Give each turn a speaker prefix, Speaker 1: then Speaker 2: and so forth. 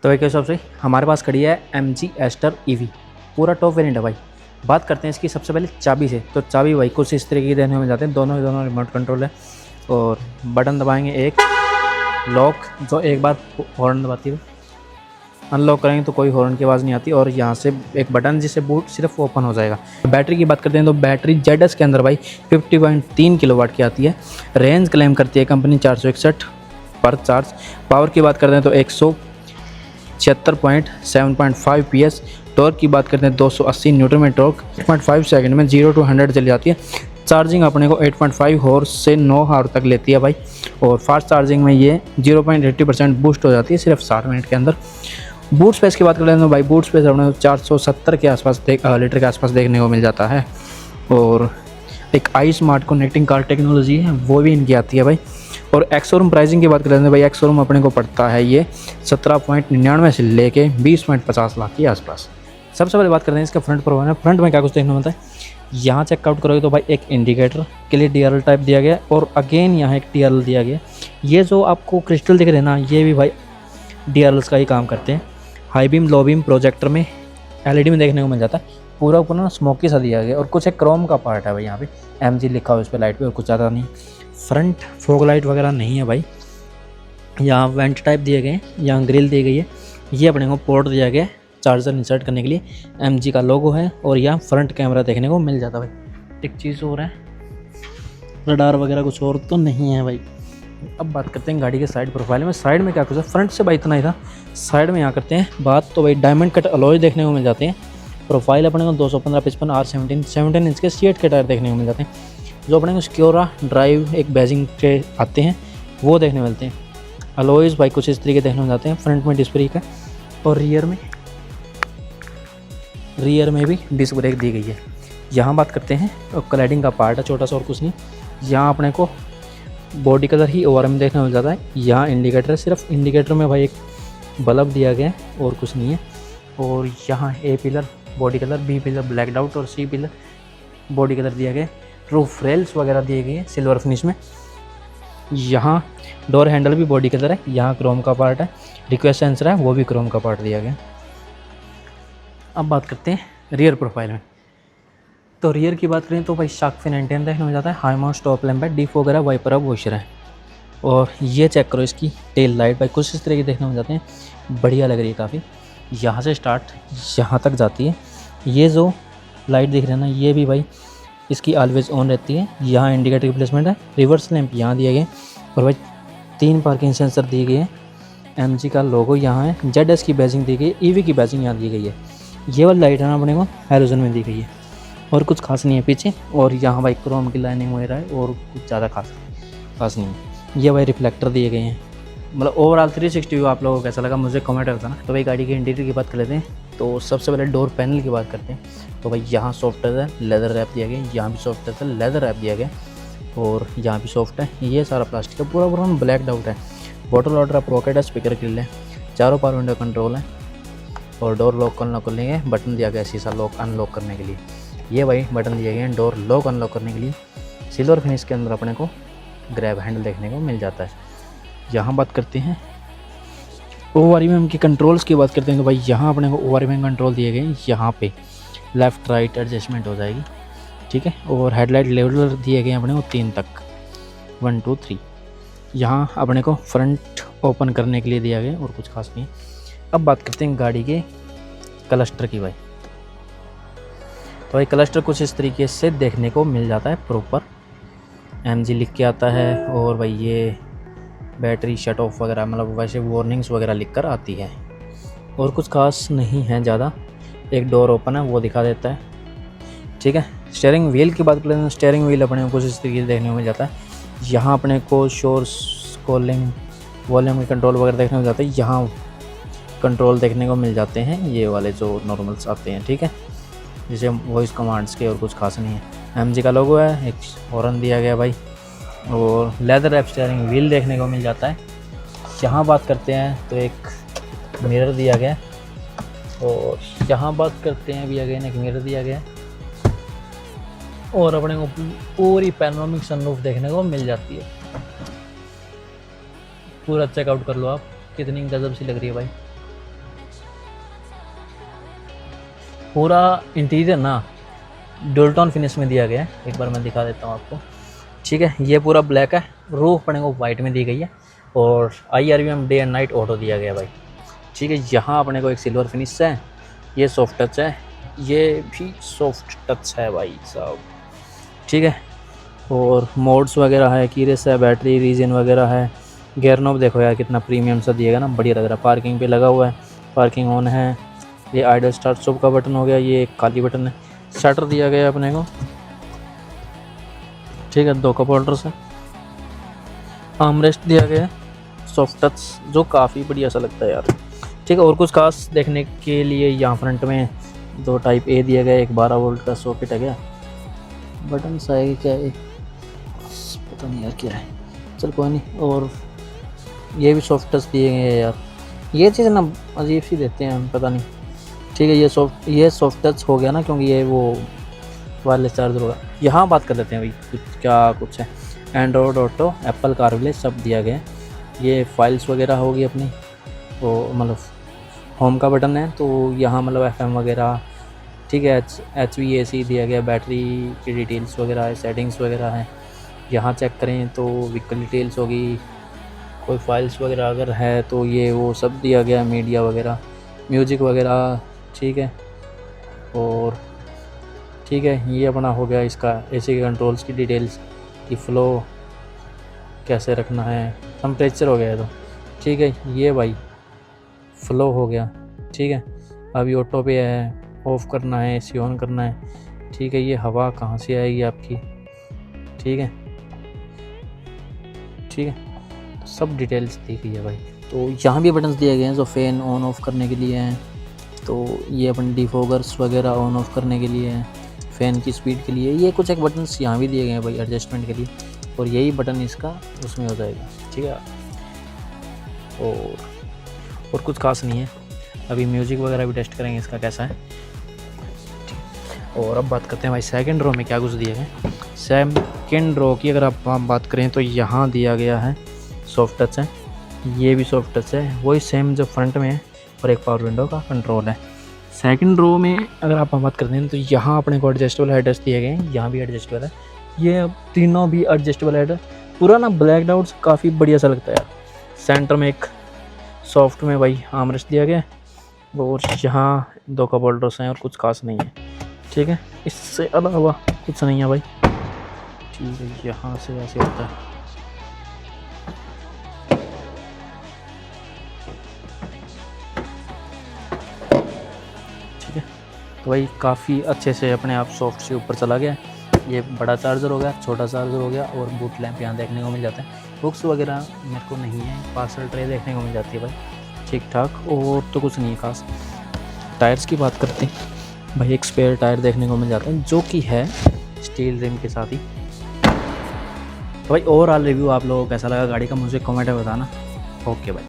Speaker 1: तो भाई के हिसाब से हमारे पास खड़ी है MG एस्टर EV, पूरा टॉप वेरिएंट है भाई। बात करते हैं इसकी सबसे पहले चाबी से। तो चाबी भाई कुछ इस तरीके की देने में जाते हैं, दोनों रिमोट कंट्रोल है और बटन दबाएंगे एक लॉक, जो एक बार हॉर्न दबाती है अनलॉक करेंगे तो कोई हॉर्न की आवाज़ नहीं आती, और यहाँ से एक बटन जिससे बूट सिर्फ ओपन हो जाएगा। बैटरी की बात करते हैं तो बैटरी ZS के अंदर भाई 50.3 किलोवाट की आती है। रेंज क्लेम करती है कंपनी 461 पर चार्ज। पावर की बात करते हैं तो 176.7.5 PS। टॉर्क की बात करते हैं 280 न्यूटन में टॉर्क 8.5 सेकंड में 0 to 100 चली जाती है। चार्जिंग अपने को 8.5 हॉर्स से 9 आवर तक लेती है भाई, और फास्ट चार्जिंग में ये 0.80% बूस्ट हो जाती है सिर्फ 60 मिनट के अंदर। बूट स्पेस की बात करें तो भाई बूट स्पेस अपने 470 के आसपास लीटर के आसपास देखने को मिल जाता है, और एक आई स्मार्ट कनेक्टिंग कार टेक्नोलॉजी है वो भी इनकी आती है भाई। और एक्स शोरूम प्राइसिंग की बात करें तो भाई एक्स शोरूम अपने को पड़ता है ये 17.99 से लेके 20.50 लाख के आसपास। सबसे पहले बात करते हैं इसका फ्रंट प्रोफाइल। फ्रंट में क्या कुछ देखने मिलता है, यहाँ चेकआउट करोगे तो भाई एक इंडिकेटर के लिए DRL टाइप दिया गया है, और अगेन यहाँ एक DRL दिया गया है। ये जो आपको क्रिस्टल दिख रहे हैं ना, ये भी भाई DRLs का ही काम करते हैं। High beam low beam projector में LED में देखने को मिल जाता है। पूरा ऊपर ना स्मोकी सा दिया गया, और कुछ एक क्रोम का पार्ट है भाई, यहाँ पे MG लिखा हुआ है उस पर लाइट पे, और कुछ ज़्यादा नहीं। फ्रंट फॉग लाइट वगैरह नहीं है भाई। यहाँ वेंट टाइप दिए गए हैं, यहाँ ग्रिल दी गई है। ये अपने को पोर्ट दिया गया है चार्जर इंसर्ट करने के लिए, MG का लोगो है, और यहाँ फ्रंट कैमरा देखने को मिल जाता है भाई। एक चीज़ और है, रडार वगैरह कुछ और तो नहीं है भाई। अब बात करते हैं गाड़ी के साइड प्रोफाइल में। साइड में क्या कुछ है, फ्रंट से भाई इतना ही था। साइड में यहाँ करते हैं बात तो भाई डायमंड कट अलॉय देखने को मिल जाते हैं। प्रोफाइल अपने को 215/55 R17 इंच के सीएट के टायर देखने को मिल जाते हैं। जो अपने को स्क्योरा ड्राइव एक बैजिंग के आते हैं वो देखने मिलते हैं। अलॉयज़ भाई कुछ इस तरीके देखने को जाते हैं। फ्रंट में डिस्क ब्रेक है, और रियर में भी डिस्क ब्रेक दी गई है। यहाँ बात करते हैं तो क्लैडिंग का पार्ट है छोटा सा और कुछ नहीं। यहाँ अपने को बॉडी कलर ही ORM देखने को मिल जाता है। यहाँ इंडिकेटर है, सिर्फ इंडिकेटर में भाई एक बल्ब दिया गया है और कुछ नहीं है। और यहाँ A pillar body colour, B pillar black out, और C पिलर बॉडी कलर दिया गया है। रूफ रेल्स वगैरह दिए गए हैं सिल्वर फिनिश में। यहाँ डोर हैंडल भी बॉडी कलर है। यहाँ क्रोम का पार्ट है। रिक्वेस्ट सेंसर है वो भी क्रोम का पार्ट दिया गया। अब बात करते हैं रियर प्रोफाइल में। तो रियर की बात करें तो भाई शार्क फिन एंटीना देखने में जाता है। हाई माउंट स्टॉप लैंप है, डिफ वगैरह वाइपर है, वॉशर है। और ये चेक करो इसकी टेल लाइट भाई कुछ इस तरह की देखने में जाते हैं, बढ़िया लग रही है काफ़ी। यहाँ से स्टार्ट यहाँ तक जाती है। ये जो लाइट दिख रही है ना, ये भी भाई इसकी ऑलवेज ऑन रहती है। यहाँ इंडिकेटर की प्लेसमेंट है। रिवर्स लैंप यहाँ दिए गए, और भाई 3 पार्किंग सेंसर दिए गए हैं। MG का लोगो यहाँ है। ZS की बैजिंग दी गई है, EV की बैजिंग यहाँ दी गई है। ये वाली लाइट है ना अपने को हैलोजन में दी गई है, और कुछ खास नहीं है पीछे। और यहाँ भाई क्रोम की लाइनिंग वगैरह है, और कुछ ज़्यादा खास नहीं है। ये भाई रिफ्लेक्टर दिए गए हैं। मतलब ओवरऑल 360 व्यू आप लोगों को कैसा लगा मुझे कमेंट करता ना। तो भाई गाड़ी के इंटीरियर की बात कर लेते हैं। तो सबसे पहले डोर पैनल की बात करते हैं। तो भाई यहाँ सॉफ्ट है, लेदर रैप दिया गया। यहाँ भी सॉफ्ट है, लेदर रैप दिया गया, और यहाँ भी सॉफ्ट है। ये सारा प्लास्टिक है, पूरा ब्लैक आउट है। बॉटल वाटर है, पॉकेट है, स्पीकर ग्रिल है, चारों पावर विंडो कंट्रोल है, और डोर लॉक अनलॉक करने के बटन दिया गया शीशा लॉक अनलॉक करने के लिए। ये भाई बटन दिए गए हैं डोर लॉक अनलॉक करने के लिए। सिल्वर फिनिश के अंदर अपने को ग्रैब हैंडल देखने को मिल जाता है। यहाँ बात करते हैं ORM की कंट्रोल्स की बात करते हैं। तो भाई यहाँ अपने को ORM कंट्रोल दिए गए हैं। यहाँ पे लेफ़्ट राइट एडजस्टमेंट हो जाएगी, ठीक है। और हेडलाइट लेवलर दिए गए हैं अपने को 3 तक, 1 2 3। यहाँ अपने को फ्रंट ओपन करने के लिए दिया गया, और कुछ खास नहीं। अब बात करते हैं गाड़ी के क्लस्टर की भाई। तो भाई क्लस्टर कुछ इस तरीके से देखने को मिल जाता है। प्रॉपर MG लिख के आता है, और भाई ये बैटरी शट ऑफ वगैरह मतलब वैसे वार्निंग्स वगैरह लिख कर आती है, और कुछ खास नहीं है ज़्यादा। एक डोर ओपन है वो दिखा देता है, ठीक है। स्टीयरिंग व्हील की बात करें तो स्टीयरिंग व्हील अपने को कुछ इस तरीके से देखने को मिल जाता है। यहाँ अपने को शोर कॉलिंग वॉल्यूम के कंट्रोल वगैरह देखने को मिल जाता है। यहाँ कंट्रोल देखने को मिल जाते हैं, ये वाले जो नॉर्मल्स आते हैं, ठीक है, जैसे वॉइस कमांड्स के, और कुछ खास नहीं है। MG का लोगो है, एक हॉर्न दिया गया भाई, और लेदर रैप स्टीयरिंग व्हील देखने को मिल जाता है। यहाँ बात करते हैं तो एक मिरर दिया गया, और यहाँ बात करते हैं भी अगेन एक मिरर दिया गया, और अपने को पूरी पैनोरामिक सनरूफ देखने को मिल जाती है। पूरा चेकआउट कर लो आप, कितनी गजब सी लग रही है भाई। पूरा इंटीरियर ना डुअल टोन फिनिश में दिया गया है। एक बार मैं दिखा देता हूँ आपको। ठीक है, ये पूरा ब्लैक है, रूफ अपने को वाइट में दी गई है और IRVM day and night auto दिया गया है भाई। ठीक है, यहाँ अपने को एक सिल्वर फिनिश है, ये सॉफ्ट टच है, ये भी सॉफ्ट टच है भाई साहब। ठीक है, और मोड्स वगैरह है, कीरेस है, बैटरी रीजन वगैरह है। गियर नॉब देखो यार कितना प्रीमियम सा दिएगा ना, बढ़िया लग रहा है। पार्किंग पे लगा हुआ है, पार्किंग ऑन है। ये आइडल स्टार्ट स्टॉप का बटन हो गया, ये एक काली बटन है। शटर दिया गया है अपने को। ठीक है, 2 कप होल्डर्स है, आर्मरेस्ट दिया गया है, सॉफ्ट टच जो काफ़ी बढ़िया सा लगता है यार। ठीक है, और कुछ खास देखने के लिए यहाँ फ्रंट में 2 टाइप A दिया गया है, एक 12 वोल्ट का सॉकेट है। क्या बटन सा है क्या है, पता नहीं यार क्या है, चल कोई नहीं। और ये भी सॉफ्ट टच दिए गए हैं यार, ये चीज़ ना अजीब सी देते हैं हम, पता नहीं। ठीक है, ये सॉफ्ट टच हो गया ना, क्योंकि ये वो वायरलेस चार्जर होगा। यहाँ बात कर लेते हैं भाई कुछ है। एंड्रॉयड ऑटो, एप्पल कारप्ले सब दिया गया है। ये फाइल्स वगैरह होगी अपनी, तो मतलब होम का बटन है, तो यहाँ मतलब FM वगैरह। ठीक है, HVAC दिया गया, बैटरी की डिटेल्स वगैरह है, सेटिंग्स वगैरह है। यहाँ चेक करें तो व्हीकल डिटेल्स होगी, कोई फाइल्स वगैरह अगर है तो ये वो सब दिया गया, मीडिया वगैरह, म्यूजिक वगैरह। ठीक है, और ठीक है, ये अपना हो गया इसका AC के कंट्रोल्स की डिटेल्स की, फ़्लो कैसे रखना है, टेम्परेचर हो गया है तो। ठीक है, ये भाई फ़्लो हो गया। ठीक है, अभी ऑटो पे है, ऑफ़ करना है, AC ऑन करना है। ठीक है, ये हवा कहाँ से आएगी आपकी। ठीक है, ठीक है, तो सब डिटेल्स दी गई है भाई। तो यहाँ भी बटन्स दिए गए हैं जो फ़ैन ऑन ऑफ़ करने के लिए हैं, तो ये अपन डिफोगर्स वगैरह ऑन ऑफ़ करने के लिए हैं, फ़ैन की स्पीड के लिए। ये कुछ एक बटन्स यहाँ भी दिए गए हैं भाई एडजस्टमेंट के लिए, और यही बटन इसका उसमें हो जाएगा। ठीक है, और कुछ खास नहीं है। अभी म्यूज़िक वगैरह भी टेस्ट करेंगे इसका कैसा है। और अब बात करते हैं भाई सेकंड रो में क्या कुछ दिया है। सेकंड रो की अगर आप बात करें तो यहाँ दिया गया है सॉफ्ट टच है, ये भी सॉफ्ट टच है, वही सेम जो फ्रंट में है, और एक पावर विंडो का कंट्रोल है। सेकंड रो में अगर आप बात करते हैं तो यहाँ अपने को एडजस्टेबल हेडरेस्ट दिए गए हैं, यहाँ भी एडजस्टेबल है, ये तीनों भी एडजस्टेबल हेड है। पूरा ना ब्लैक आउट काफ़ी बढ़िया सा लगता है यार। सेंटर में एक सॉफ्ट में भाई आर्मरेस्ट दिया गया है, और यहाँ 2 कप होल्डर्स हैं और कुछ खास नहीं है। ठीक है, इससे अलावा कुछ नहीं है भाई। ठीक है, यहाँ से ऐसे होता है। ठीक है, तो भाई काफ़ी अच्छे से अपने आप सॉफ्ट से ऊपर चला गया। ये बड़ा चार्जर हो गया, छोटा चार्जर हो गया, और बूट लैंप यहाँ देखने को मिल जाता है। बुक्स वगैरह मेरे को नहीं है, पार्सल ट्रे देखने को मिल जाती है भाई, ठीक ठाक। और तो कुछ नहीं है खास। टायर्स की बात करते हैं भाई, एक स्पेयर टायर देखने को मिल जाता है जो कि है स्टील रिम के साथ ही। तो भाई ओवरऑल रिव्यू आप लोगों को कैसा लगा गाड़ी का मुझे कमेंट में बताना। ओके भाई।